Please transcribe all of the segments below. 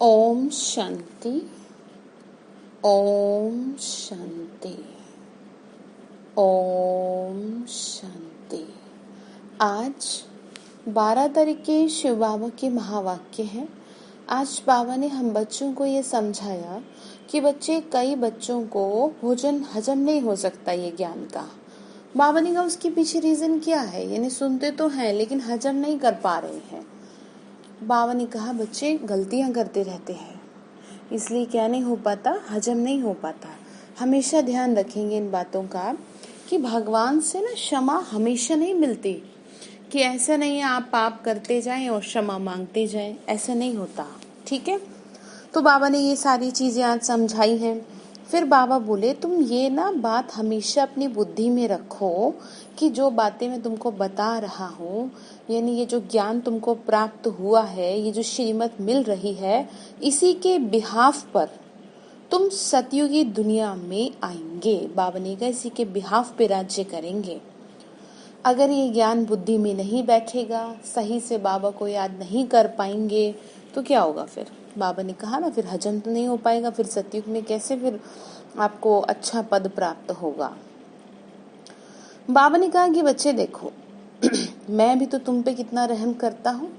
ओम शांति। ओम शांति। ओम शांति। आज 12 तारीख के शिव बाबा के महावाक्य हैं। आज बाबा ने हम बच्चों को ये समझाया कि कई बच्चों को भोजन हजम नहीं हो सकता। ये ज्ञान का बाबा ने कहा उसके पीछे रीजन क्या है, यानी सुनते तो हैं लेकिन हजम नहीं कर पा रहे हैं। बाबा ने कहा बच्चे गलतियां करते रहते हैं, इसलिए क्या नहीं हो पाता, हजम नहीं हो पाता। हमेशा ध्यान रखेंगे इन बातों का कि भगवान से ना क्षमा हमेशा नहीं मिलती, कि ऐसा नहीं है आप पाप करते जाएं और क्षमा मांगते जाएं, ऐसा नहीं होता। ठीक है, तो बाबा ने ये सारी चीजें आज समझाई हैं। फिर बाबा बोले तुम ये ना बात हमेशा अपनी बुद्धि में रखो कि जो बातें मैं तुमको बता रहा हूँ, यानी ये जो ज्ञान तुमको प्राप्त हुआ है, ये जो श्रीमत मिल रही है, इसी के बिहाफ पर तुम सतयुगी दुनिया में आएंगे। बाबा ने कहा इसी के बिहाफ पे राज्य करेंगे। अगर ये ज्ञान बुद्धि में नहीं बैठेगा, सही से बाबा को याद नहीं कर पाएंगे, तो क्या होगा फिर? बाबा ने कहा ना, फिर हजम तो नहीं हो पाएगा, फिर सतयुग में कैसे फिर आपको अच्छा पद प्राप्त होगा। बाबा ने कहा कि बच्चे देखो मैं भी तो तुम पे कितना रहम करता हूँ,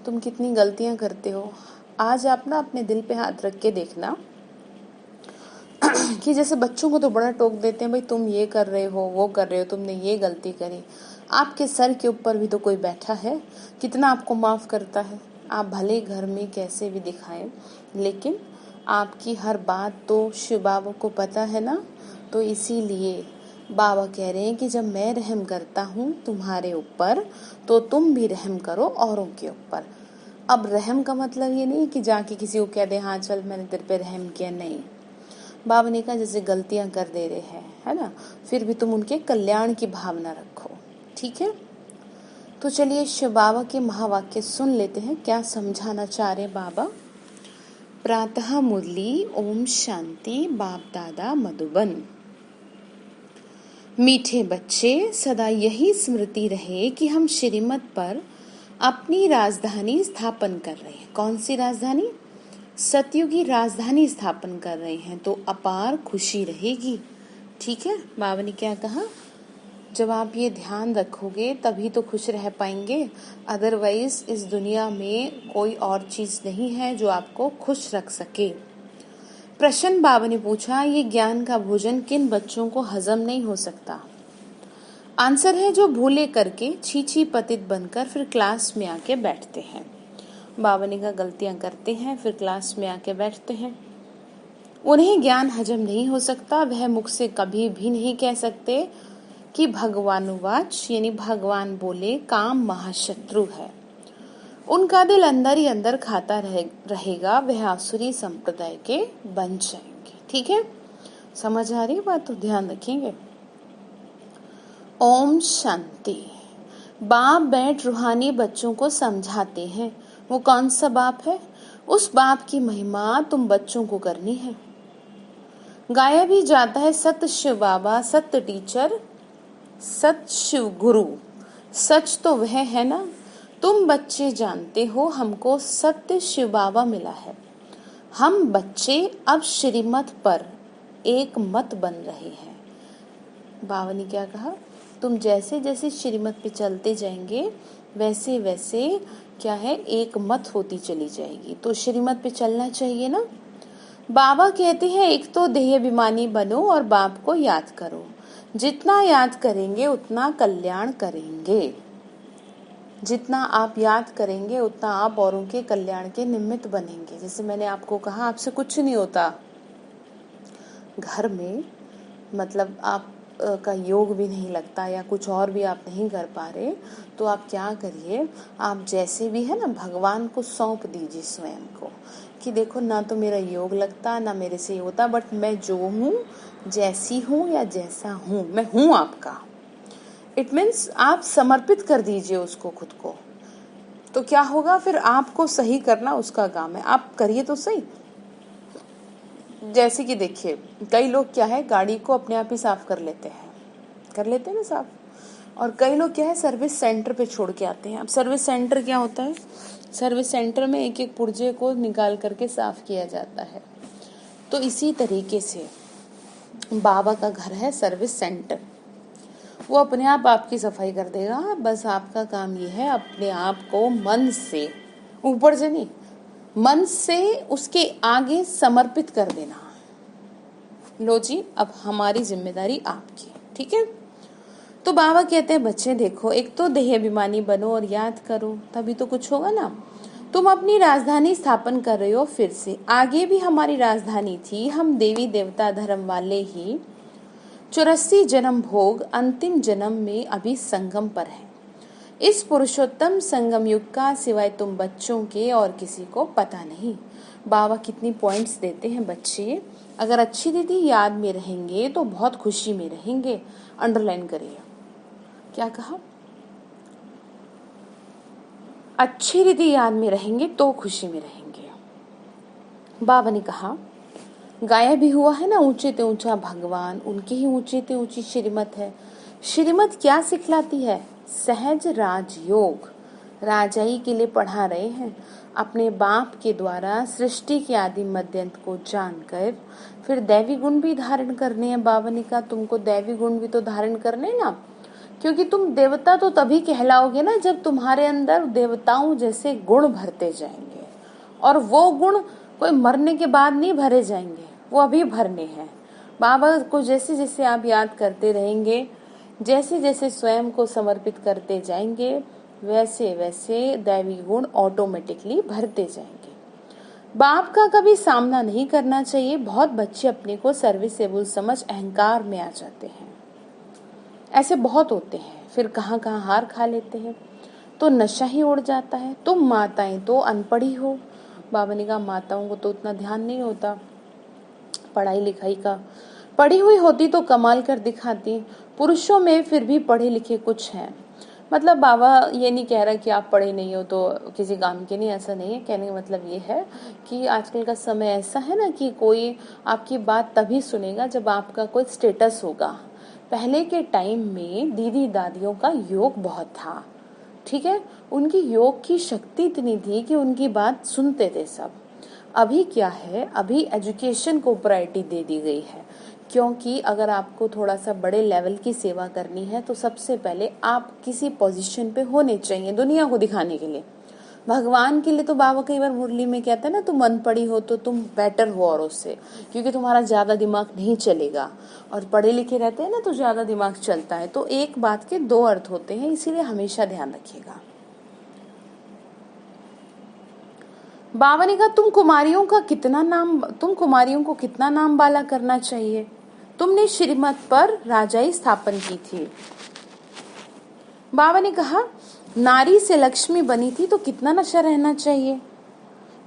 तुम कितनी गलतियां करते हो। आज आप ना अपने दिल पे हाथ रख के देखना कि जैसे बच्चों को तो बड़ा टोक देते हैं, भाई तुम ये कर रहे हो, वो कर रहे हो, तुमने ये गलती करी। आपके सर के ऊपर भी तो कोई बैठा है, कितना आपको माफ करता है। आप भले घर में कैसे भी दिखाएं, लेकिन आपकी हर बात तो शिव बाबा को पता है ना। तो इसीलिए बाबा कह रहे हैं कि जब मैं रहम करता हूँ तुम्हारे ऊपर, तो तुम भी रहम करो औरों के ऊपर। अब रहम का मतलब ये नहीं कि जाके किसी को कह दे हाँ चल मैंने तेरे पे रहम किया, नहीं। बाबा ने कहा जैसे गलतियां कर दे रहे हैं, है ना, फिर भी तुम उनके कल्याण की भावना रखो। ठीक है, तो चलिए शिव बाबा के महावाक्य सुन लेते हैं, क्या समझाना चाह रहे बाबा। प्रातः मुरली ओम शांति बाप दादा मधुबन। मीठे बच्चे, सदा यही स्मृति रहे कि हम श्रीमत पर अपनी राजधानी स्थापन कर रहे हैं। कौन सी राजधानी? सतयुगी राजधानी स्थापन कर रहे हैं, तो अपार खुशी रहेगी। ठीक है, बाबा ने क्या कहा, जब आप ये ध्यान रखोगे तभी तो खुश रह पाएंगे, अदरवाइज इस दुनिया में कोई और चीज नहीं है जो आपको खुश रख सके। प्रश्न बाबा ने पूछा, ये ज्ञान का भोजन किन बच्चों को हजम नहीं हो सकता? आंसर है जो भूले करके छीछी पतित बनकर फिर क्लास में आके बैठते हैं। बाबा ने कहा गलतियां करते हैं, फिर क्लास में आके बैठते हैं, उन्हें ज्ञान हजम नहीं हो सकता। वह मुख से कभी भी नहीं कह सकते कि भगवानुवाच, यानी भगवान बोले काम महाशत्रु है। उनका दिल अंदर ही अंदर खाता रहेगा, वह आसुरी संप्रदाय के बन जाएंगे। ठीक है, समझ आ रही बात? तो ध्यान रखेंगे। ओम शांति। बाप बैठ रूहानी बच्चों को समझाते हैं। वो कौन सा बाप है? उस बाप की महिमा तुम बच्चों को करनी है। गाया भी जाता है सत्य शिव बाबा, सत्य टीचर, सत्य शिव गुरु। सच तो वह है ना, तुम बच्चे जानते हो हमको सत्य शिव बाबा मिला है। हम बच्चे अब श्रीमत पर एक मत बन रहे हैं। बाबा ने क्या कहा, तुम जैसे जैसे श्रीमत पे चलते जाएंगे वैसे वैसे क्या है, एक मत होती चली जाएगी। तो श्रीमत पे चलना चाहिए ना। बाबा कहते हैं एक तो देहाभिमानी बनो और बाप को याद करो। जितना याद करेंगे उतना कल्याण करेंगे। जितना आप याद करेंगे उतना आप औरों के कल्याण के निमित्त बनेंगे। जैसे मैंने आपको कहा, आपसे कुछ नहीं होता घर में, मतलब आप का योग भी नहीं लगता या कुछ और भी आप नहीं कर पा रहे, तो आप क्या करिए, आप जैसे भी है ना भगवान को सौंप दीजिए स्वयं को, कि देखो ना तो मेरा योग लगता ना मेरे से होता, बट मैं जो हूँ, जैसी हूँ या जैसा हूँ, मैं हूँ आपका। इट मीन्स आप समर्पित कर दीजिए उसको, खुद को। तो क्या होगा फिर, आपको सही करना उसका काम है, आप करिए तो सही। जैसे कि देखिए कई लोग क्या है, गाड़ी को अपने आप ही साफ कर लेते हैं ना साफ, और कई लोग क्या है सर्विस सेंटर पे छोड़ के आते हैं। अब सर्विस सेंटर क्या होता है? सर्विस सेंटर में एक एक पुर्जे को निकाल करके साफ किया जाता है। तो इसी तरीके से बाबा का घर है सर्विस सेंटर। वो अपने आप आपकी सफाई कर देगा, बस आपका काम ये है अपने आप को मन से, ऊपर से नहीं, मन से उसके आगे समर्पित कर देना। लो जी, अब हमारी जिम्मेदारी आपकी, ठीक है। तो बाबा कहते हैं बच्चे देखो, एक तो देहाभिमानी बनो और याद करो, तभी तो कुछ होगा ना। तुम अपनी राजधानी स्थापन कर रहे हो फिर से, आगे भी हमारी राजधानी थी, हम देवी देवता धर्म वाले ही 84 जन्म भोग अंतिम जन्म में अभी संगम पर है। इस पुरुषोत्तम संगम युग का सिवाय तुम बच्चों के और किसी को पता नहीं। बाबा कितनी पॉइंट्स देते हैं बच्चे, अगर अच्छी रीति याद में रहेंगे तो बहुत खुशी में रहेंगे। अंडरलाइन करिए, क्या कहा? अच्छी रीति याद में रहेंगे तो खुशी में रहेंगे। बाबा ने कहा गाया भी हुआ है ना, ऊंचे ते ऊंचा भगवान, उनकी ही ऊंची ते ऊंची श्रीमत है। श्रीमत क्या सिखलाती है? सहज राजयोग। राजाई के लिए पढ़ा रहे हैं। अपने बाप के द्वारा सृष्टि के आदि मध्यंत को जानकर फिर दैवी गुण भी धारण करने हैं। बाबा ने कहा तुमको दैवी गुण भी तो धारण करने ना, क्योंकि तुम देवता तो तभी कहलाओगे ना जब तुम्हारे अंदर देवताओं जैसे गुण भरते जाएंगे। और वो गुण कोई मरने के बाद नहीं भरे जाएंगे, वो अभी भरने हैं। बाबा को जैसे जैसे आप याद करते रहेंगे, जैसे जैसे स्वयं को समर्पित करते जाएंगे, वैसे वैसे दैवी गुण ऑटोमेटिकली भरते जाएंगे। बाप का कभी सामना नहीं करना चाहिए। बहुत बच्चे अपने को सर्विसेबल समझ अहंकार में आ जाते हैं, ऐसे बहुत होते हैं, फिर कहाँ कहाँ हार खा लेते हैं, तो नशा ही उड़ जाता है। तुम माताएं तो अनपढ़ी हो। बाबा ने कहा माताओं को तो उतना ध्यान नहीं होता पढ़ाई लिखाई का, पढ़ी हुई होती तो कमाल कर दिखाती। पुरुषों में फिर भी पढ़े लिखे कुछ हैं। मतलब बाबा ये नहीं कह रहा कि आप पढ़े नहीं हो तो किसी काम के नहीं, ऐसा नहीं है। कहने का मतलब ये है कि आजकल का समय ऐसा है ना कि कोई आपकी बात तभी सुनेगा जब आपका कोई स्टेटस होगा। पहले के टाइम में दीदी दादियों का योग बहुत था, ठीक है, उनकी योग की शक्ति इतनी थी कि उनकी बात सुनते थे सब। अभी क्या है, अभी एजुकेशन को प्रायोरिटी दे दी गई है, क्योंकि अगर आपको थोड़ा सा बड़े लेवल की सेवा करनी है तो सबसे पहले आप किसी पोजीशन पे होने चाहिए दुनिया को दिखाने के लिए। भगवान के लिए तो बाबा कई बार मुरली में कहते हैं ना, तुम अनपढ़ी हो तो तुम बेटर हो और उससे, क्योंकि तुम्हारा ज्यादा दिमाग नहीं चलेगा। और पढ़े लिखे रहते हैं ना तो ज्यादा दिमाग चलता है। तो एक बात के दो अर्थ होते हैं, इसीलिए हमेशा ध्यान रखिएगा। बाबा ने कहा तुम कुमारियों को कितना नाम बाला करना चाहिए। तुमने श्रीमत पर राजाई स्थापन की थी। बाबा ने कहा नारी से लक्ष्मी बनी थी तो कितना नशा रहना चाहिए।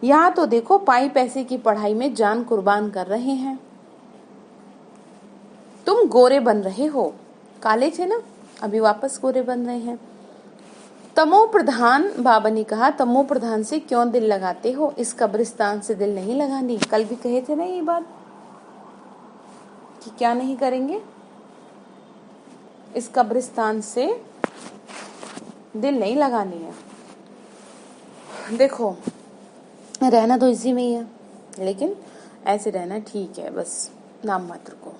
यहाँ तो देखो पाई पैसे की पढ़ाई में जान कुर्बान कर रहे हैं। तुम गोरे बन रहे हो, काले थे ना, अभी वापस गोरे बन रहे हैं। तमो प्रधान, बाबा ने कहा तमो प्रधान से क्यों दिल लगाते हो, इस कब्रिस्तान से दिल नहीं लगानी। कल भी कहे थे ना ये बात कि क्या नहीं करेंगे, इस कब्रिस्तान से दिल नहीं लगानी है। देखो रहना तो इसी में ही है, लेकिन ऐसे रहना ठीक है, बस नाम मात्र को।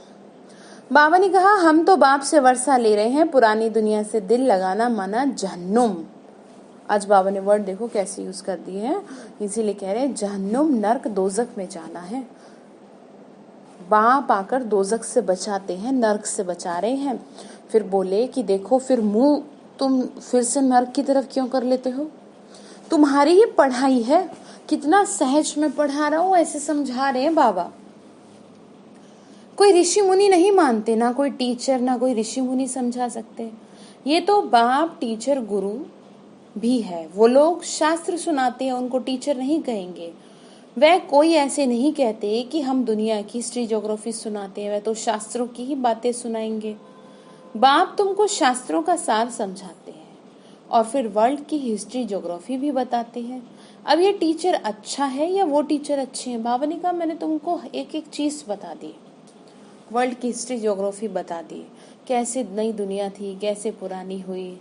बाबा ने कहा हम तो बाप से वर्षा ले रहे हैं, पुरानी दुनिया से दिल लगाना माना जहन्नुम। आज बाबा ने वर्ड देखो कैसे यूज कर दिए हैं, इसीलिए कह रहे हैं जहन्नुम नर्क दोजख में जाना है। बाप आकर दोजख से बचाते हैं, नर्क से बचा रहे हैं। फिर बोले कि देखो फिर मुंह तुम फिर से नर्क की तरफ क्यों कर लेते हो, तुम्हारी ही पढ़ाई है, कितना सहज में पढ़ा रहा हूं, ऐसे समझा रहे हैं बाबा। कोई ऋषि मुनि नहीं मानते, ना कोई टीचर ना कोई ऋषि मुनि समझा सकते। ये तो बाप टीचर गुरु भी है, वो लोग शास्त्र सुनाते हैं, उनको टीचर नहीं कहेंगे। वह कोई ऐसे नहीं कहते कि हम दुनिया की हिस्ट्री ज्योग्राफी सुनाते हैं, वह तो शास्त्रों की ही बातें सुनाएंगे। बाप तुमको शास्त्रों का सार समझाते हैं और फिर वर्ल्ड की हिस्ट्री ज्योग्राफी भी बताते हैं। अब ये टीचर अच्छा है या वो टीचर अच्छे हैं? बाबा ने कहा मैंने तुमको एक एक चीज बता दी, वर्ल्ड की हिस्ट्री ज्योग्राफी बता दी, कैसे नई दुनिया थी, कैसे पुरानी हुई।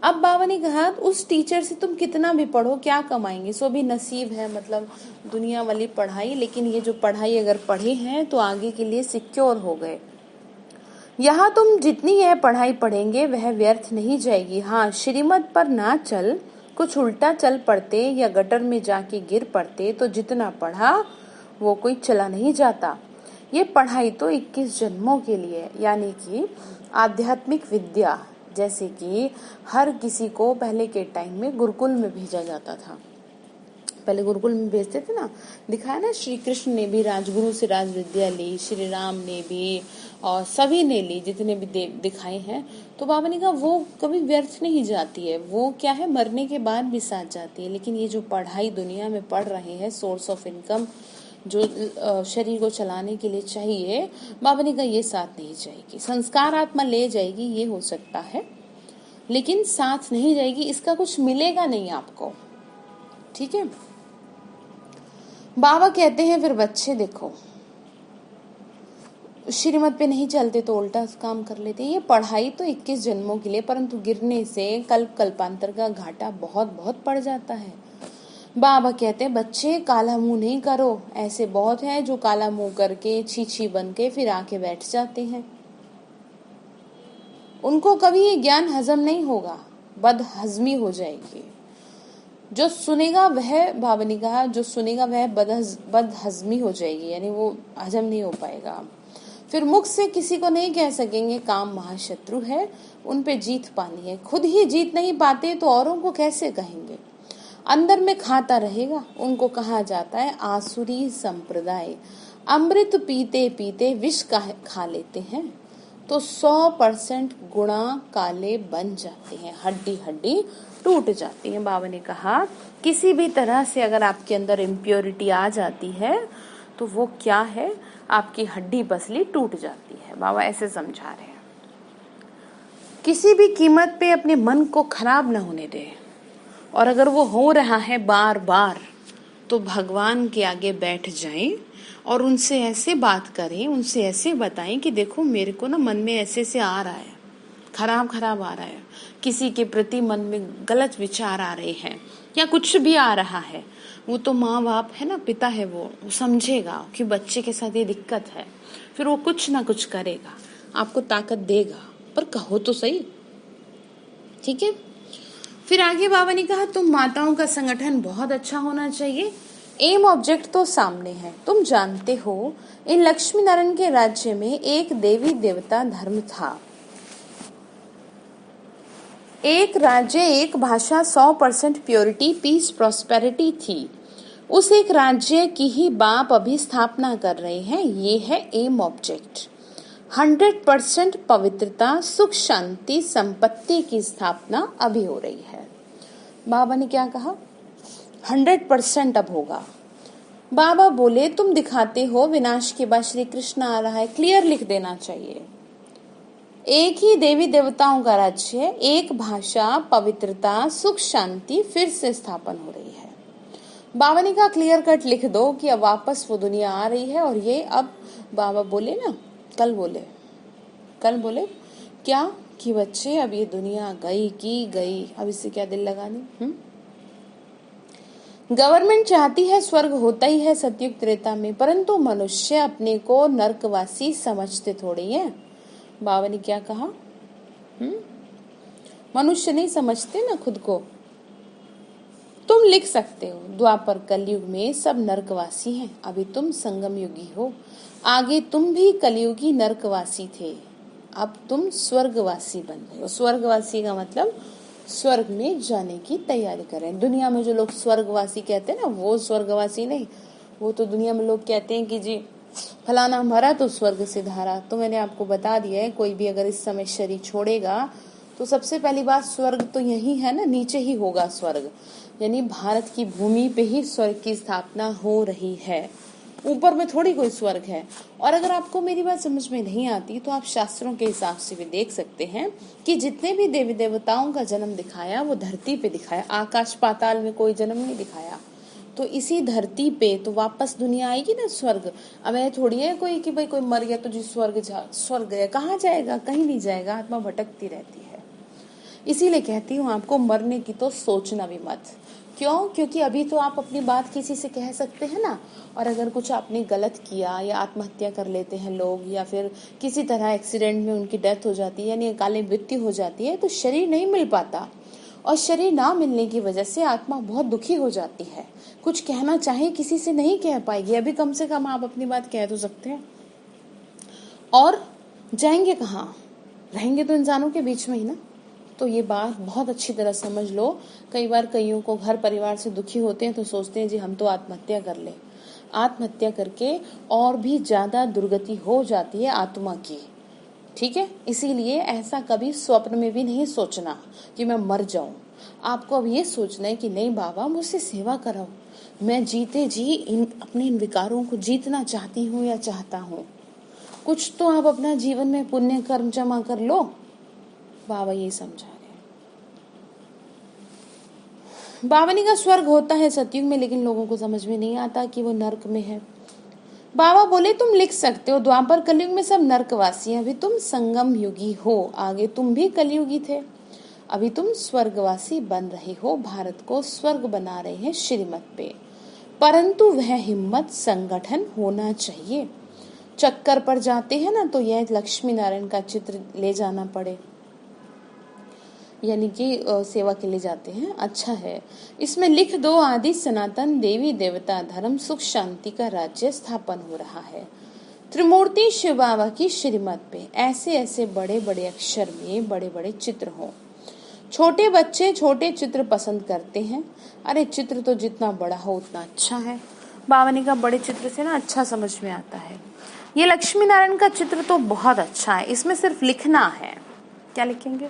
अब बाबा ने कहा उस टीचर से तुम कितना भी पढ़ो क्या कमाएंगे, सो भी नसीब है, मतलब दुनिया वाली पढ़ाई, लेकिन ये जो पढ़ाई अगर पढ़े हैं तो आगे के लिए सिक्योर हो गए। यहाँ तुम जितनी यह पढ़ाई पढ़ेंगे वह व्यर्थ नहीं जाएगी। हाँ, श्रीमत पर ना चल कुछ उल्टा चल पड़ते या गटर में जाके गिर पड़ते तो जितना पढ़ा वो कोई चला नहीं जाता। ये पढ़ाई तो 21 जन्मों के लिए, यानी कि आध्यात्मिक विद्या, जैसे कि हर किसी को पहले के टाइम में गुरुकुल में भेजा जाता था। पहले गुरुकुल में भेजते थे ना, दिखाया ना, श्री कृष्ण ने भी राजगुरु से राज विद्या ली, श्री राम ने भी, और सभी ने ली, जितने भी दिखाए हैं। तो बाबा ने कहा वो कभी व्यर्थ नहीं जाती है, वो क्या है, मरने के बाद भी साथ जाती है। लेकिन ये जो पढ़ाई दुनिया में पढ़ रहे हैं, सोर्स ऑफ इनकम जो शरीर को चलाने के लिए चाहिए, बाबा ने कहा ये साथ नहीं जाएगी। संस्कार आत्मा ले जाएगी, ये हो सकता है, लेकिन साथ नहीं जाएगी, इसका कुछ मिलेगा नहीं आपको। ठीक है। बाबा कहते हैं फिर बच्चे देखो, श्रीमत पे नहीं चलते तो उल्टा काम कर लेते। ये पढ़ाई तो 21 जन्मों के लिए, परंतु गिरने से कल्प कल्पांतर का घाटा बहुत बहुत पड़ जाता है। बाबा कहते हैं बच्चे काला मुंह नहीं करो, ऐसे बहुत हैं जो काला मुंह करके छीछी बन के फिर आके बैठ जाते हैं। उनको कभी ये ज्ञान हजम नहीं होगा, बदहजमी हो जाएगी। जो सुनेगा वह, बाबा ने कहा जो सुनेगा वह बदहजमी हो जाएगी, यानी वो हजम नहीं हो पाएगा। फिर मुख से किसी को नहीं कह सकेंगे काम महाशत्रु है, उन पे जीत पानी है। खुद ही जीत नहीं पाते तो औरों को कैसे कहेंगे। अंदर में खाता रहेगा, उनको कहा जाता है आसुरी संप्रदाय। अमृत पीते पीते विष खा लेते हैं तो 100% गुणा काले बन जाते हैं, हड्डी हड्डी टूट जाती है। बाबा ने कहा किसी भी तरह से अगर आपके अंदर इम्प्योरिटी आ जाती है तो वो क्या है, आपकी हड्डी पसली टूट जाती है। बाबा ऐसे समझा रहे हैं। किसी भी कीमत पे अपने मन को खराब ना होने दे, और अगर वो हो रहा है बार बार तो भगवान के आगे बैठ जाएं और उनसे ऐसे बात करें, उनसे ऐसे बताएं कि देखो मेरे को ना मन में ऐसे से आ रहा है, खराब खराब आ रहा है, किसी के प्रति मन में गलत विचार आ रहे हैं या कुछ भी आ रहा है। वो तो माँ बाप है ना, पिता है, वो समझेगा कि बच्चे के साथ ये दिक्कत है, फिर वो कुछ ना कुछ करेगा, आपको ताकत देगा, पर कहो तो सही। ठीक है। फिर आगे बाबा ने कहा तुम माताओं का संगठन बहुत अच्छा होना चाहिए। एम ऑब्जेक्ट तो सामने है, तुम जानते हो इन लक्ष्मी नारायण के राज्य में एक देवी देवता धर्म था, एक राज्य, एक भाषा, 100% प्योरिटी, पीस, प्रॉस्पेरिटी थी। उस एक राज्य की ही बाप अभी स्थापना कर रहे हैं, ये है एम ऑब्जेक्ट। 100% पवित्रता, सुख, शांति, संपत्ति की स्थापना अभी हो रही है। बाबा ने क्या कहा, 100% अब होगा। बाबा बोले तुम दिखाते हो विनाश के बाद श्री कृष्ण आ रहा है, क्लियर लिख देना चाहिए। एक ही देवी देवताओं का राज्य, एक भाषा, पवित्रता, सुख, शांति फिर से स्थापन हो रही है। बाबा ने कहा क्लियर कट लिख दो कि अब वापस वो दुनिया आ रही है। और ये अब बाबा बोले ना, कल बोले क्या कि बच्चे अब ये दुनिया गई, अब इससे क्या दिल लगाने। गवर्नमेंट चाहती है स्वर्ग होता ही है सतयुग त्रेता में, परंतु मनुष्य अपने को नरकवासी समझते थोड़ी है। बाबा ने क्या कहा, मनुष्य नहीं समझते ना खुद को। तुम लिख सकते हो द्वापर कलयुग में सब नरकवासी हैं, अभी तुम संगम युगी हो, आगे तुम भी कलयुगी नरकवासी थे, अब तुम स्वर्गवासी बन गए हो। स्वर्गवासी का मतलब स्वर्ग में जाने की तैयारी करें। दुनिया में जो लोग स्वर्गवासी कहते हैं ना, वो स्वर्गवासी नहीं, वो तो दुनिया में लोग कहते हैं कि जी फलाना मरा तो स्वर्ग से धारा। तो मैंने आपको बता दिया है, कोई भी अगर इस समय शरीर छोड़ेगा तो सबसे पहली बात स्वर्ग तो यही है ना, नीचे ही होगा स्वर्ग, यानी भारत की भूमि पे ही स्वर्ग की स्थापना हो रही है, ऊपर में थोड़ी कोई स्वर्ग है। और अगर आपको मेरी बात समझ में नहीं आती तो आप शास्त्रों के हिसाब से भी देख सकते हैं कि जितने भी देवी देवताओं का जन्म दिखाया वो धरती पे दिखाया, आकाश पाताल में कोई जन्म नहीं दिखाया। तो इसी धरती पे तो वापस दुनिया आएगी ना, स्वर्ग। अब ये थोड़ी है कोई कि भाई कोई मर गया तो जी स्वर्ग गया, कहाँ जाएगा, कहीं नहीं जाएगा, आत्मा भटकती रहती है। इसीलिए कहती हूँ आपको मरने की तो सोचना भी मत। क्यों? क्योंकि अभी तो आप अपनी बात किसी से कह सकते हैं ना, और अगर कुछ आपने गलत किया या आत्महत्या कर लेते हैं लोग, या फिर किसी तरह एक्सीडेंट में उनकी डेथ हो जाती है यानी अकाल मृत्यु हो जाती है, तो शरीर नहीं मिल पाता, और शरीर ना मिलने की वजह से आत्मा बहुत दुखी हो जाती है। कुछ कहना चाहे किसी से नहीं कह पाएगी। अभी कम से कम आप अपनी बात कह तो सकते हैं। और जाएंगे कहाँ? रहेंगे तो इंसानों के बीच में ही ना। तो ये बात बहुत अच्छी तरह समझ लो। कई बार कईयों को घर परिवार से दुखी होते हैं तो सोचते हैं जी हम तो आत्महत्या कर ले। आत्महत्या करके और भी ज्यादा दुर्गति हो जाती है आत्मा की। ठीक है, इसीलिए ऐसा कभी स्वप्न में भी नहीं सोचना कि मैं मर जाऊं। आपको अब ये सोचना है कि नहीं बाबा मुझसे सेवा कराओ, मैं जीते जी अपने इन विकारों को जीतना चाहती हूँ या चाहता हूँ। कुछ तो आप अपना जीवन में पुण्य कर्म जमा कर लो। बाबा ये समझा रहे। बाबा ने कहा स्वर्ग होता है सतयुग में, लेकिन लोगों को समझ में नहीं आता कि वो नरक में है। बाबा बोले तुम लिख सकते हो, द्वापर कलयुग में सब नरकवासी हैं, अभी तुम संगम युगी हो, आगे तुम भी कलयुगी थे, अभी तुम स्वर्गवासी बन रहे हो, भारत को स्वर्ग बना रहे हैं श्रीमत पे, परंतु वह हिम्मत संगठन होना चाहिए। चक्कर पर जाते हैं ना तो यह लक्ष्मी नारायण का चित्र ले जाना पड़े, यानी कि सेवा के लिए जाते हैं, अच्छा है। इसमें लिख दो आदि सनातन देवी देवता धर्म सुख शांति का राज्य स्थापन हो रहा है त्रिमूर्ति शिव बाबा की श्रीमत पे। ऐसे ऐसे बड़े बड़े अक्षर में बड़े बड़े चित्र हों। छोटे बच्चे छोटे चित्र पसंद करते हैं। अरे चित्र तो जितना बड़ा हो उतना अच्छा है। बाबा ने कहा बड़े चित्र से ना अच्छा समझ में आता है। ये लक्ष्मी नारायण का चित्र तो बहुत अच्छा है, इसमें सिर्फ लिखना है। क्या लिखेंगे?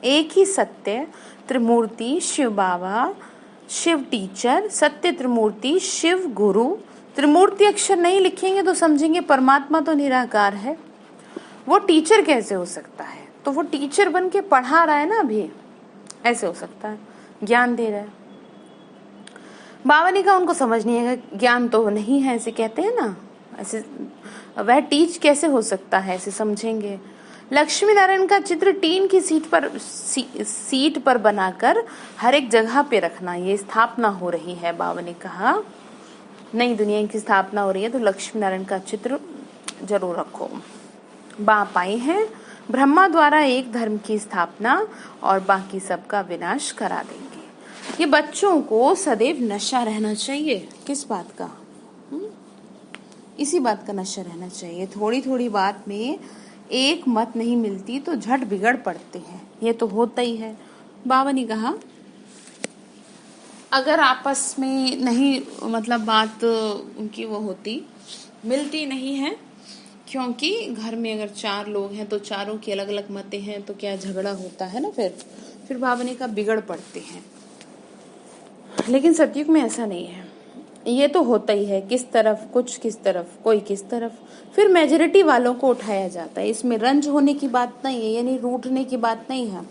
एक ही सत्य त्रिमूर्ति शिव बाबा, शिव टीचर, सत्य त्रिमूर्ति शिव गुरु। त्रिमूर्ति अक्षर नहीं लिखेंगे तो समझेंगे परमात्मा तो निराकार है, वो टीचर कैसे हो सकता है? तो वो टीचर बन के पढ़ा रहा है ना, अभी ऐसे हो सकता है, ज्ञान दे रहा है। बाबा ने कहा उनको समझ नहीं है, ज्ञान तो नहीं है ऐसे कहते हैं ना, ऐसे वह टीच कैसे हो सकता है, ऐसे समझेंगे। लक्ष्मी नारायण का चित्र टीन की सीट पर बनाकर हर एक जगह पे रखना, ये स्थापना हो रही है। बाबा ने कहा नई दुनिया की स्थापना हो रही है तो लक्ष्मी नारायण का चित्र जरूर रखो। बाप आए हैं ब्रह्मा द्वारा एक धर्म की स्थापना और बाकी सबका विनाश करा देंगे। ये बच्चों को सदैव नशा रहना चाहिए। किस बात का? इसी बात का नशा रहना चाहिए। थोड़ी थोड़ी बात में एक मत नहीं मिलती तो झट बिगड़ पड़ते हैं, ये तो होता ही है। बाबा ने कहा अगर आपस में नहीं मतलब बात उनकी वो होती मिलती नहीं है, क्योंकि घर में अगर 4 लोग हैं तो चारों की अलग अलग मतें हैं तो क्या झगड़ा होता है ना, फिर बाबा ने कहा बिगड़ पड़ते हैं। लेकिन सतयुग में ऐसा नहीं है, ये तो होता ही है, किस तरफ कुछ किस तरफ कोई किस तरफ, फिर मेजॉरिटी वालों को उठाया जाता है। इसमें रंज होने की बात नहीं है, यानी रूठने की बात नहीं है।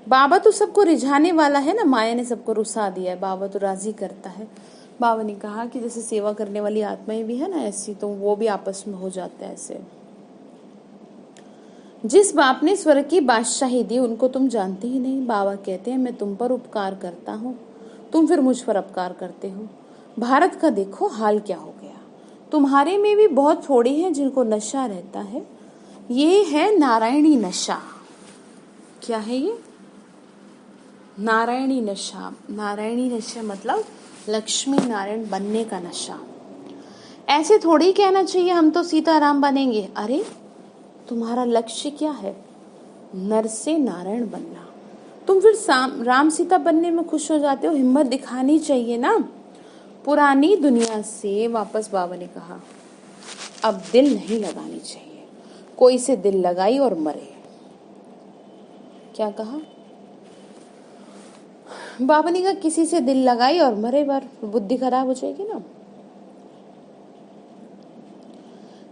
बाबा तो सबको रिझाने वाला है ना, माया ने सबको रुसा दिया है, बाबा तो राजी करता है। बाबा ने कहा कि जैसे सेवा करने वाली आत्माएं भी है ना ऐसी, तो वो भी आपस में हो जाता है ऐसे। जिस बाप ने स्वर्ग की बादशाही दी उनको तुम जानते ही नहीं। बाबा कहते हैं मैं तुम पर उपकार करता हूँ, तुम फिर मुझ पर अपकार करते हो। भारत का देखो हाल क्या हो गया। तुम्हारे में भी बहुत थोड़े हैं जिनको नशा रहता है, ये है नारायणी नशा। क्या है ये? नारायणी नशा। नारायणी नशा मतलब लक्ष्मी नारायण बनने का नशा। ऐसे थोड़ी कहना चाहिए हम तो सीताराम बनेंगे। अरे तुम्हारा लक्ष्य क्या है? नर से नारायण बनना। तुम फिर राम सीता बनने में खुश हो जाते हो, हिम्मत दिखानी चाहिए ना। पुरानी दुनिया से वापस बाबा ने कहा अब दिल नहीं लगानी चाहिए। कोई से दिल लगाई और मरे। क्या कहा? बाबा ने कहा किसी से दिल लगाई और मरे बार बुद्धि खराब हो जाएगी ना।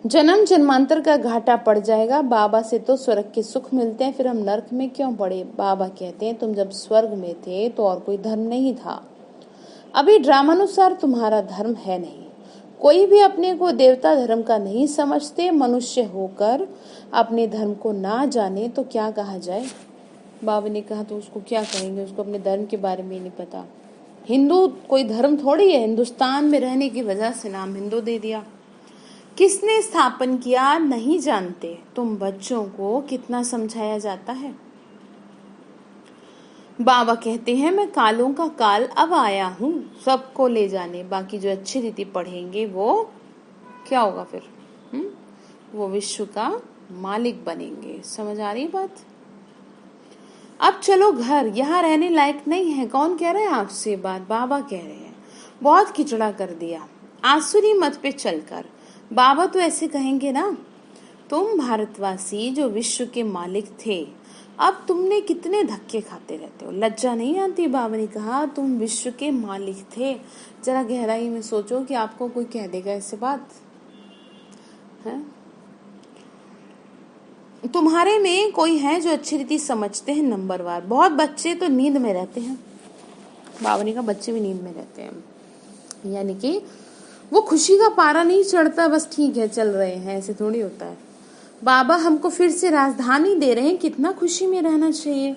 जन्म जन्मांतर का घाटा पड़ जाएगा। बाबा से तो स्वर्ग के सुख मिलते हैं, फिर हम नरक में क्यों पड़े? बाबा कहते हैं तुम जब स्वर्ग में थे तो और कोई धर्म नहीं था, अभी ड्रामानुसार तुम्हारा धर्म है नहीं। कोई भी अपने को देवता धर्म का नहीं समझते, मनुष्य होकर अपने धर्म को ना जाने तो क्या कहा जाए। बाबा ने कहा तो उसको क्या कहेंगे, उसको अपने धर्म के बारे में नहीं पता। हिंदू कोई धर्म थोड़ी है, हिंदुस्तान में रहने की वजह से नाम हिंदू दे दिया। किसने स्थापन किया नहीं जानते, तुम बच्चों को कितना समझाया जाता है। बाबा कहते हैं मैं कालों का काल अब आया हूँ सबको ले जाने, बाकी जो अच्छी रीति पढ़ेंगे वो क्या होगा फिर, वो विश्व का मालिक बनेंगे। समझ आ रही बात। अब चलो घर, यहाँ रहने लायक नहीं है। कौन कह रहे हैं आपसे बात, बाबा कह रहे हैं। बहुत किचड़ा कर दिया आसुरी मत पे चलकर। बाबा तो ऐसे कहेंगे ना, तुम भारतवासी जो विश्व के मालिक थे, अब तुमने कितने धक्के खाते रहते हो, लज्जा नहीं आती। बाबा ने कहा तुम विश्व के मालिक थे। जरा गहराई में सोचो कि आपको कोई कह देगा ऐसे बात है। तुम्हारे में कोई है जो अच्छी रीति समझते हैं नंबरवार। बहुत बच्चे तो नींद में रहते हैं। बाबा ने कहा बच्चे भी नींद में रहते हैं, यानी कि वो खुशी का पारा नहीं चढ़ता, बस ठीक है चल रहे हैं, ऐसे थोड़ी होता है। बाबा हमको फिर से राजधानी दे रहे हैं, कितना खुशी में रहना चाहिए।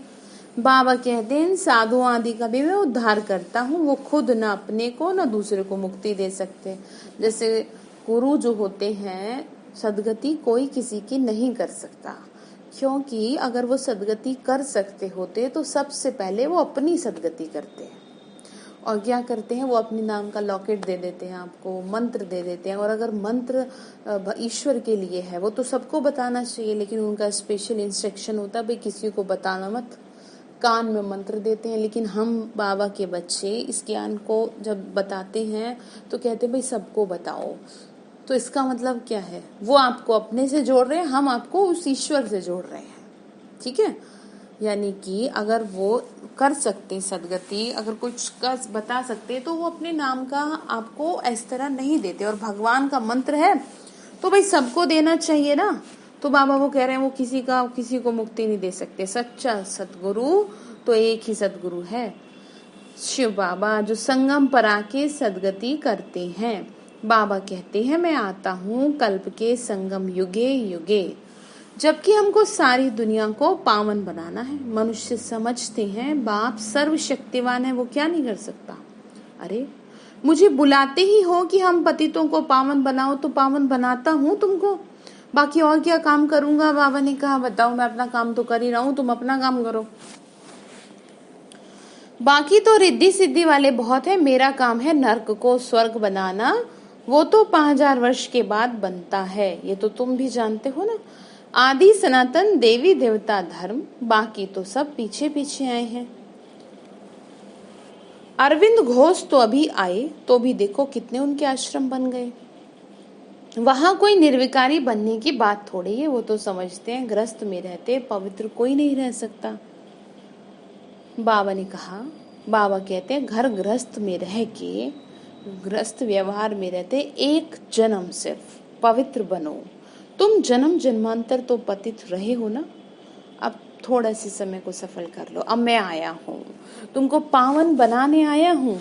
बाबा कहते हैं साधु आदि का भी मैं उद्धार करता हूँ, वो खुद न अपने को न दूसरे को मुक्ति दे सकते। जैसे गुरु जो होते हैं, सदगति कोई किसी की नहीं कर सकता, क्योंकि अगर वो सदगति कर सकते होते तो सबसे पहले वो अपनी सदगति करते हैं। और क्या करते हैं, वो अपने नाम का लॉकेट दे देते हैं आपको, मंत्र दे देते हैं। और अगर मंत्र ईश्वर के लिए है वो तो सबको बताना चाहिए, लेकिन उनका स्पेशल इंस्ट्रक्शन होता है भाई किसी को बताना मत, कान में मंत्र देते हैं। लेकिन हम बाबा के बच्चे इस ज्ञान को जब बताते हैं तो कहते हैं भाई सबको बताओ। तो इसका मतलब क्या है, वो आपको अपने से जोड़ रहे हैं, हम आपको उस ईश्वर से जोड़ रहे हैं। ठीक है, यानी कि अगर वो कर सकते सदगति, अगर कुछ कर बता सकते तो वो अपने नाम का आपको इस तरह नहीं देते। और भगवान का मंत्र है तो भाई सबको देना चाहिए ना। तो बाबा वो कह रहे हैं वो किसी को मुक्ति नहीं दे सकते। सच्चा सतगुरु तो एक ही सतगुरु है, शिव बाबा, जो संगम पर आके सदगति करते हैं। बाबा कहते हैं मैं आता हूँ कल्प के संगम युगे युगे, जबकि हमको सारी दुनिया को पावन बनाना है। मनुष्य समझते हैं बाप सर्वशक्तिवान है, वो क्या नहीं कर सकता। अरे मुझे बुलाते ही हो कि हम पतितों को पावन बनाओ तो पावन बनाता हूँ तुमको, बाकी और क्या काम करूंगा। बाबा ने कहा बताओ, मैं अपना काम तो कर ही रहा हूँ, तुम अपना काम करो। बाकी तो रिद्धि सिद्धि वाले बहुत है, मेरा काम है नर्क को स्वर्ग बनाना, वो तो 5000 वर्ष के बाद बनता है, ये तो तुम भी जानते हो ना। आदि सनातन देवी देवता धर्म, बाकी तो सब पीछे पीछे आए हैं। अरविंद घोष तो अभी आए तो भी देखो कितने उनके आश्रम बन गए। वहां कोई निर्विकारी बनने की बात थोड़ी है, वो तो समझते हैं गृहस्थ में रहते पवित्र कोई नहीं रह सकता। बाबा ने कहा, बाबा कहते हैं घर गृहस्थ में रह के, गृहस्थ व्यवहार में रहते एक जन्म सिर्फ पवित्र बनो। तुम जन्म जन्मांतर तो पतित रहे हो ना, अब थोड़ा सी समय को सफल कर लो। अब मैं आया हूँ तुमको पावन बनाने आया हूँ,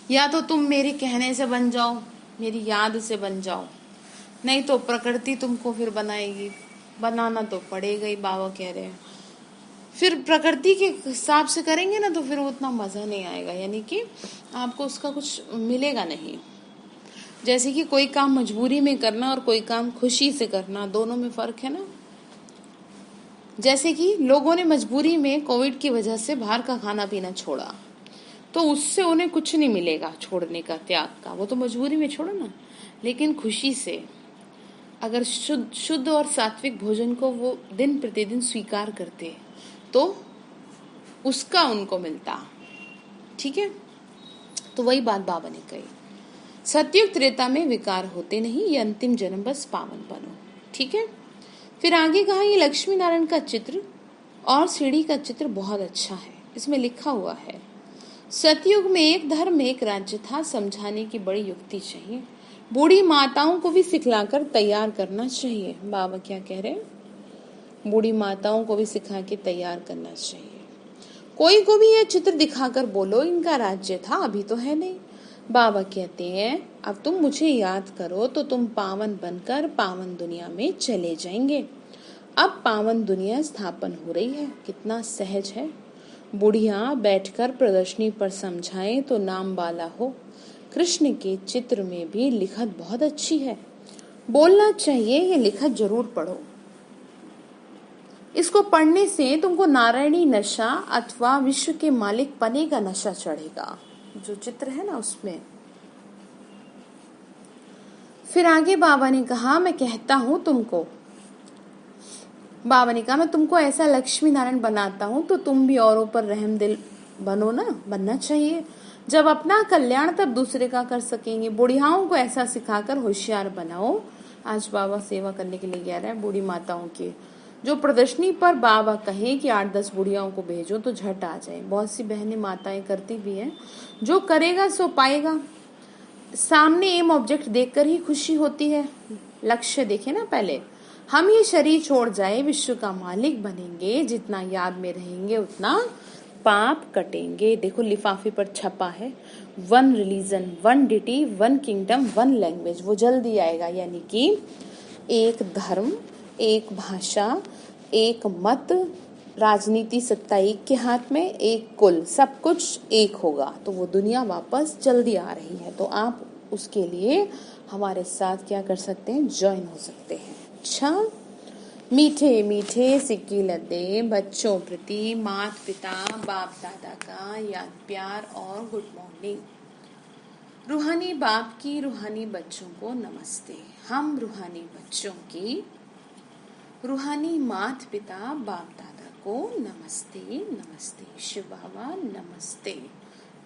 या तो तुम मेरे कहने से बन जाओ, मेरी याद से बन जाओ, नहीं तो प्रकृति तुमको फिर बनाएगी, बनाना तो पड़ेगा ही। बाबा कह रहे हैं फिर प्रकृति के हिसाब से करेंगे ना तो फिर उतना मजा नहीं आएगा, यानी कि आपको उसका कुछ मिलेगा नहीं। जैसे कि कोई काम मजबूरी में करना और कोई काम खुशी से करना, दोनों में फर्क है ना। जैसे कि लोगों ने मजबूरी में कोविड की वजह से बाहर का खाना पीना छोड़ा, तो उससे उन्हें कुछ नहीं मिलेगा छोड़ने का, त्याग का, वो तो मजबूरी में छोड़ो ना। लेकिन खुशी से अगर शुद्ध और सात्विक भोजन को वो दिन प्रतिदिन स्वीकार करते तो उसका उनको मिलता। ठीक है, तो वही बात बाबा ने कही, सतयुग त्रेता में विकार होते नहीं, ये अंतिम जन्म बस पावन बनो। ठीक है, फिर आगे कहा ये लक्ष्मी नारायण का चित्र और सीढ़ी का चित्र बहुत अच्छा है। इसमें लिखा हुआ है सतयुग में एक धर्म एक राज्य था, समझाने की बड़ी युक्ति चाहिए, बूढ़ी माताओं को भी सिखलाकर तैयार करना चाहिए। बाबा क्या कह रहे हैं, बूढ़ी माताओं को भी सिखा के तैयार करना चाहिए। कोई को भी यह चित्र दिखाकर बोलो इनका राज्य था, अभी तो है नहीं। बाबा कहते हैं अब तुम मुझे याद करो तो तुम पावन बनकर पावन दुनिया में चले जाएंगे। अब पावन दुनिया स्थापन हो रही है, कितना सहज है। बुढ़िया बैठकर प्रदर्शनी पर समझाएं तो नाम वाला हो। कृष्ण के चित्र में भी लिखत बहुत अच्छी है, बोलना चाहिए ये लिखत जरूर पढ़ो। इसको पढ़ने से तुमको नारायणी नशा अथवा विश्व के मालिक पने का नशा चढ़ेगा। जो चित्र है ना उसमें। फिर आगे बाबा ने कहा मैं कहता हूं तुमको, बाबा ने कहा मैं तुमको ऐसा लक्ष्मी नारायण बनाता हूं तो तुम भी औरों पर रहम दिल बनो ना, बनना चाहिए। जब अपना कल्याण तब दूसरे का कर सकेंगे। बुढ़ियाओं को ऐसा सिखाकर होशियार बनाओ। आज बाबा सेवा करने के लिए कह रहे हैं बूढ़ी माताओं की। जो प्रदर्शनी पर बाबा कहे कि 8-10 बुढ़ियाओं को भेजो तो झट आ जाए। बहुत सी बहनें माताएं करती भी हैं। जो करेगा सो पाएगा। सामने एम ऑब्जेक्ट देखकर ही खुशी होती है। लक्ष्य देखे ना पहले। हम ये शरीर छोड़ जाए विश्व का मालिक बनेंगे। जितना याद में रहेंगे उतना पाप कटेंगे। देखो लिफाफे पर छपा है 1 रिलीजन 1 डिटी 1 किंगडम 1 लैंग्वेज। वो जल्दी आएगा, यानी कि एक धर्म, एक भाषा, एक मत, राजनीति सत्ता एक के हाथ में, एक कुल, सब कुछ एक होगा। तो वो दुनिया वापस जल्दी आ रही है। तो आप उसके लिए हमारे साथ क्या कर सकते हैं, ज्वाइन हो सकते हैं। अच्छा, मीठे मीठे सिक्के लदे बच्चों प्रति माता पिता बाप दादा का याद प्यार और गुड मॉर्निंग। रूहानी बाप की रूहानी बच्चों को नमस्ते। हम रूहानी बच्चों की रूहानी माता पिता बाप दादा को नमस्ते नमस्ते। शिव बाबा नमस्ते।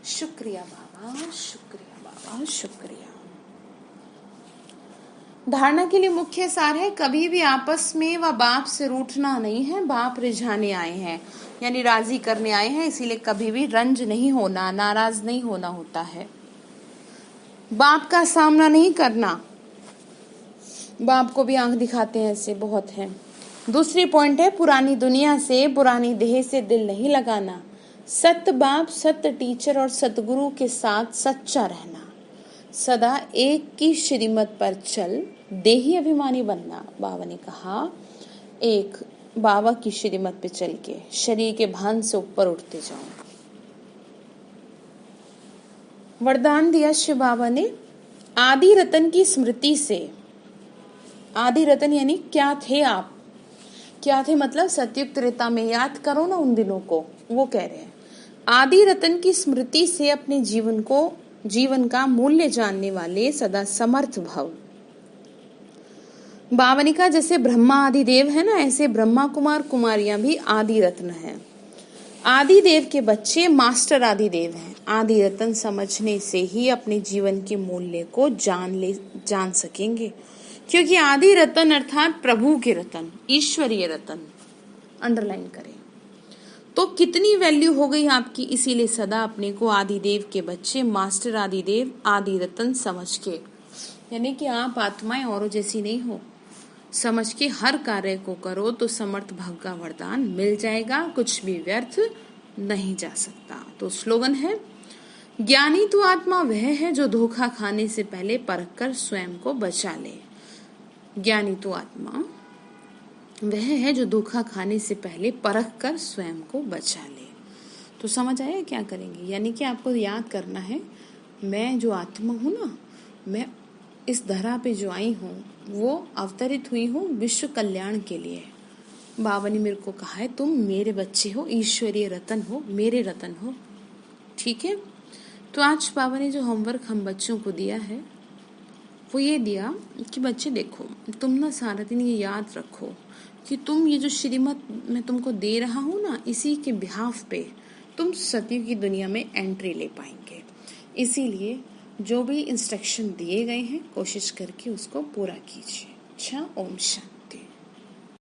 शुक्रिया बाबा, शुक्रिया बाबा, शुक्रिया। धारणा के लिए मुख्य सार है कभी भी आपस में व बाप से रूठना नहीं है। बाप रिझाने आए हैं, यानी राजी करने आए हैं, इसीलिए कभी भी रंज नहीं होना, नाराज नहीं होना होता है। बाप का सामना नहीं करना। बाप को भी आंख दिखाते हैं, ऐसे बहुत हैं। दूसरी पॉइंट है पुरानी दुनिया से पुरानी देह से दिल नहीं लगाना। सत्य बाप, सत्य टीचर और सतगुरु के साथ सच्चा रहना। सदा एक की श्रीमत पर चल, देही अभिमानी बनना। बाबा ने कहा एक बाबा की श्रीमत पे चल के शरीर के भान से ऊपर उठते जाओ। वरदान दिया शिव बाबा ने आदि रतन की स्मृति से। आदि रतन यानी क्या थे आप, क्या थे मतलब सतयुग त्रेता में। याद करो ना उन दिनों को। वो कह रहे हैं आदि रतन की स्मृति से अपने जीवन का मूल्य जानने वाले सदा समर्थ भव। बाबा ने कहा जैसे ब्रह्मा आदि देव है ना, ऐसे ब्रह्मा कुमार कुमारियां भी आदि रत्न हैं। आदि देव के बच्चे मास्टर आदि देव हैं। आदि रत्न समझने से ही अपने जीवन के मूल्य को जान सकेंगे, क्योंकि आदि रत्न अर्थात प्रभु के रत्न, ईश्वरीय रत्न। अंडरलाइन करें तो कितनी वैल्यू हो गई आपकी। इसीलिए सदा अपने को आदि देव के बच्चे, मास्टर आदि देव, आदि रत्न समझ के, यानी कि आप आत्माएं औरों जैसी नहीं हो, समझ के हर कार्य को करो तो समर्थ भव का वरदान मिल जाएगा। कुछ भी व्यर्थ नहीं जा सकता। तो स्लोगन है ज्ञानी तो आत्मा वह है जो धोखा खाने से पहले परख कर स्वयं को बचा ले। ज्ञानी तो आत्मा वह है जो धोखा खाने से पहले परख कर स्वयं को बचा ले। तो समझ आया क्या करेंगे, यानी कि आपको याद करना है मैं जो आत्मा हूँ ना, मैं इस धरा पे जो आई हूँ वो अवतरित हुई हूँ विश्व कल्याण के लिए। बाबा ने मेरे को कहा है तुम मेरे बच्चे हो, ईश्वरीय रतन हो, मेरे रतन हो। ठीक है। तो आज बाबा ने जो होमवर्क हम बच्चों को दिया है वो ये दिया कि बच्चे देखो तुम ना सारा दिन ये याद रखो कि तुम ये जो श्रीमत मैं तुमको दे रहा हूँ ना, इसी के बिहाफ पे तुम सतयुग की दुनिया में एंट्री ले पाएंगे। इसीलिए जो भी इंस्ट्रक्शन दिए गए हैं कोशिश करके उसको पूरा कीजिए। अच्छा, ओम शांति।